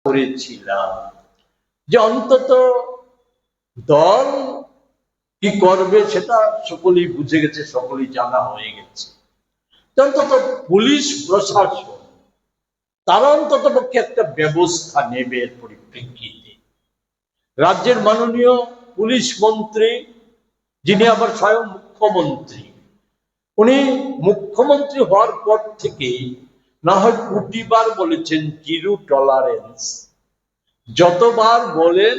করেছিলাম যে অন্তত দল কি করবে সেটা সকলেই বুঝে গেছে, সকলেই জানা হয়ে গেছে। অন্তত পুলিশ প্রশাসন তারা অন্তত পক্ষে একটা ব্যবস্থা নেবে এর পরিপ্রেক্ষিতে। রাজ্যের মাননীয় পুলিশ মন্ত্রী, যিনি আবার স্বয়ং মুখ্যমন্ত্রী, উনি মুখ্যমন্ত্রী হওয়ার পর থেকে না হয় কোটিবার বলেছেন জিরো টলারেন্স। যতবার বলেন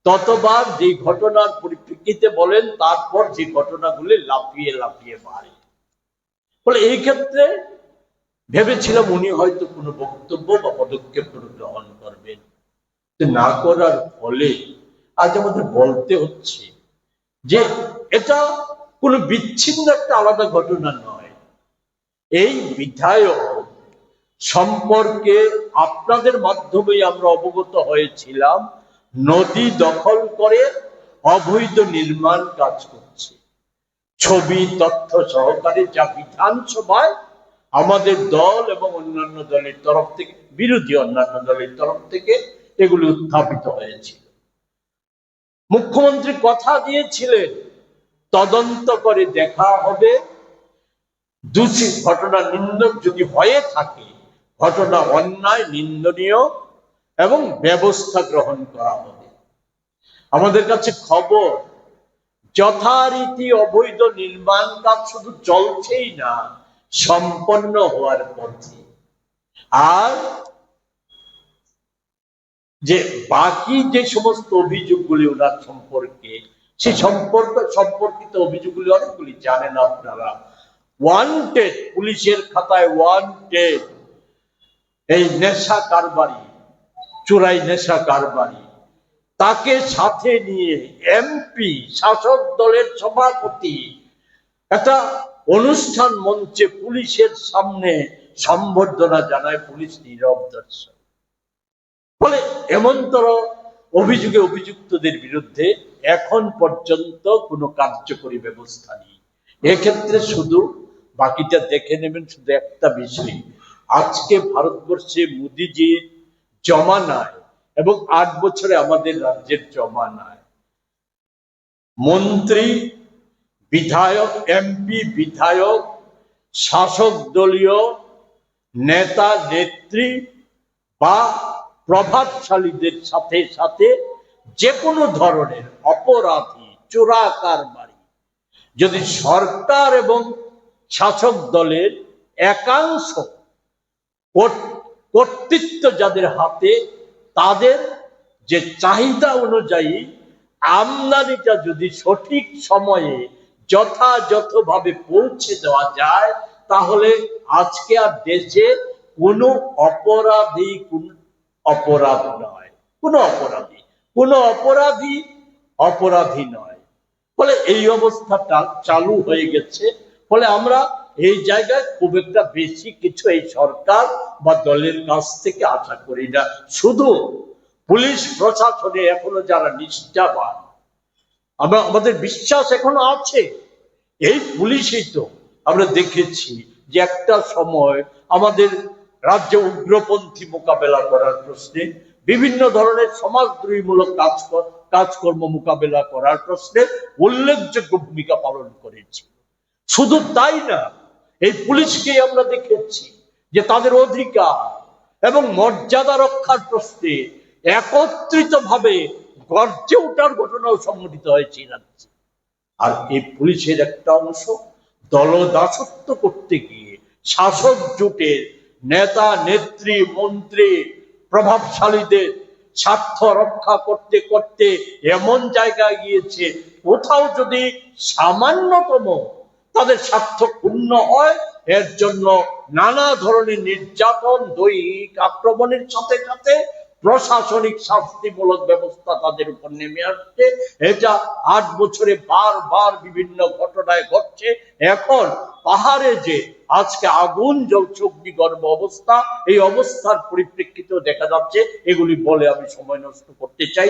ততবার যে ঘটনার পরিপ্রেক্ষিতে বলেন, তারপর যে ঘটনাগুলি লাফিয়ে লাফিয়ে বাড়ে। বলে এই ক্ষেত্রে ভেবেছিলাম উনি হয়তো কোনো বক্তব্য বা পদক্ষেপ গ্রহণ করবেন, না করার ফলে আজ আমাদের বলতে হচ্ছে যে এটা কোনো বিচ্ছিন্ন একটা আলাদা ঘটনা নয়। এই বিধায়ক সম্পর্কে আপনাদের মাধ্যমেই আমরা অবগত হয়েছিলাম, নদী দখল করে অবৈধ নির্মাণ কাজ করছে, ছবি তথ্য সহকারে, যা বিধানসভায় আমাদের দল এবং অন্যান্য দলের তরফ থেকে, বিরোধী অন্যান্য দলের তরফ থেকে এগুলি উত্থাপিত হয়েছিল। মুখ্যমন্ত্রী কথা দিয়েছিলেন তদন্ত করে দেখা হবে, দোষী ঘটনা যদি হয়ে থাকে ঘটনা অন্যায়, নিন্দনীয় এবং ব্যবস্থা গ্রহণ করা হবে। আমাদের কাছে খবর, যথারীতি অবৈধ নির্মাণ কাজ শুধু চলছেই না, সম্পন্ন হওয়ার পথে। আর যে বাকি যে সমস্ত অভিযোগগুলি ওনার সম্পর্কে, সেই সম্পর্কিত অভিযোগগুলি অনেকগুলি জানেন আপনারা। ওয়ান্টেড, পুলিশের খাতায় ওয়ান্টেড এই নেশা কারবারি, চোরাই নেশা কারবারি, তাকে সাথে নিয়ে এমপি, শাসক দলের সভাপতি একটা অনুষ্ঠান মঞ্চে পুলিশের সামনে সম্বর্ধনা জানায় পুলিশ নীরব দর্শক। ফলে এমনতর অভিযোগে অভিযুক্তদের বিরুদ্ধে এখন পর্যন্ত কোনো কার্যকরী ব্যবস্থা নেই। এক্ষেত্রে শুধু বাকিটা দেখে নেবেন, শুধু একটা বিষয়, আজকে ভারতবর্ষে মোদিজির জমানায় এবং 8 বছরে আমাদের রাজ্যের জমানায় মন্ত্রী, বিধায়ক, এমপি, বিধায়ক, শাসক দলীয় নেতা নেত্রী বা প্রভাবশালীদের সাথে সাথে যে কোনো ধরনের অপরাধী, চোরা কারবারি যদি সরকার এবং শাসক দলের একাংশ কর্তৃত্ব যাদের হাতে, তাদের যে চাহিদা অনুযায়ী আমদানিটা যদি সঠিক সময়ে যথাযথভাবে পৌঁছে দেওয়া যায়, তাহলে আজকে আর দেশে কোনো অপরাধী অপরাধ নয়, কোনো অপরাধী নয়। ফলে এই অবস্থাটা চালু হয়ে গেছে। ফলে আমরা এই জায়গায় খুব একটা বেশি কিছু এই সরকার বা দলের কাছ থেকে আশা করি না। শুধু পুলিশ প্রশাসনে এখনো যারা নিষ্ঠাবান, আমাদের বিশ্বাস এখনো আছে, এই পুলিশই তো আমরা দেখেছি যে একটা সময় আমাদের রাজ্যে উগ্রপন্থী মোকাবেলা করার প্রশ্নে, বিভিন্ন ধরনের সমাজদ্রোহীমূলক কাজকর্ম মোকাবেলা করার প্রশ্নে উল্লেখযোগ্য ভূমিকা পালন করেছে। শুধু তাই না, এই পুলিশকে আমরা দেখেছি যে তাদের অধিকার এবং মর্যাদা রক্ষার প্রশ্নে একত্রিতভাবে গর্জে ওঠার ঘটনাও সংঘটিত হয়েছে রাজ্যে। আর এই পুলিশের একটা অংশ দলদাসত্ব করতে গিয়ে শাসক জোটের নেতা নেত্রী, মন্ত্রী, প্রভাবশালীদের স্বার্থ রক্ষা করতে করতে এমন জায়গায় গিয়েছে, কোথাও যদি সামান্যতম তাদের স্বার্থ পূর্ণ হয়, এর জন্য নানা ধরনের নির্যাতন, দৈহিক আক্রমণের সাথে সাথে প্রশাসনিক শাস্তিমূলক ব্যবস্থা তাদের উপর নেমে আসছে। এটা 8 বছরে বারবার বিভিন্ন ঘটনায় ঘটছে। এখন পাহাড়ে যে আজকে আগুন জ্বলছে, অগ্নিগর্ভ অবস্থা, এই অবস্থার পরিপ্রেক্ষিতেও দেখা যাচ্ছে। এগুলি বলে আমি সময় নষ্ট করতে চাই।